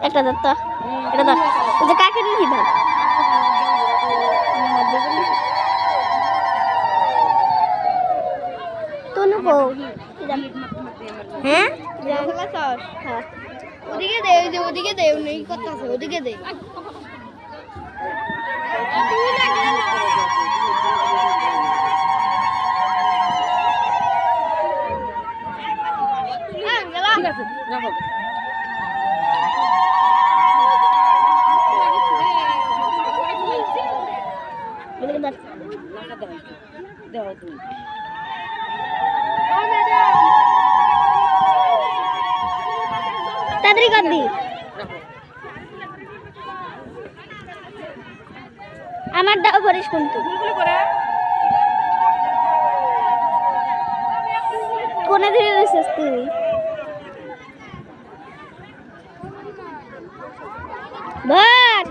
একটা দাও তো, এটা দাও, ওই যে কাকে নিয়ে দাও। হ্যাঁ ওদিকে দে, ওই যে ওদিকে দে, নেই কথা আছে, ওদিকে দে। ঠিক আছে রাখো। দেও তুমি তাড়াতাড়ি কর দি। আমার দাও করিস কিন্তু কোনে ধরে রয়েছিস তুই? ভাত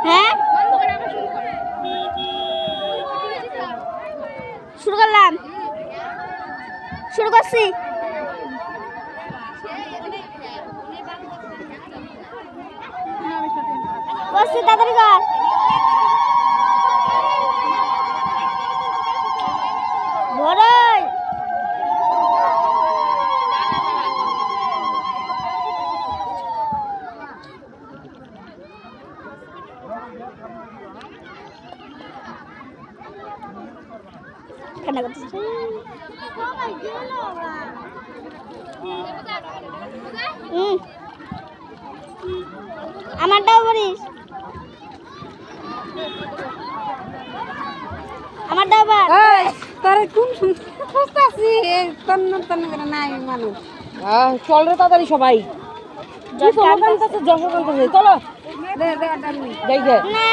হ্যাঁ শুরু করলাম, শুরু করছি। করছি তাড়াতাড়ি কর। বড়ই কান্না করতেছে। আমারটাও করিস, আমারটাও বার। তারে কোন খুঁজতাছি তন্ন তন্ন করে নাই মানুষ। চল রে তাড়াতাড়ি সবাই, জঙ্গল চলো। না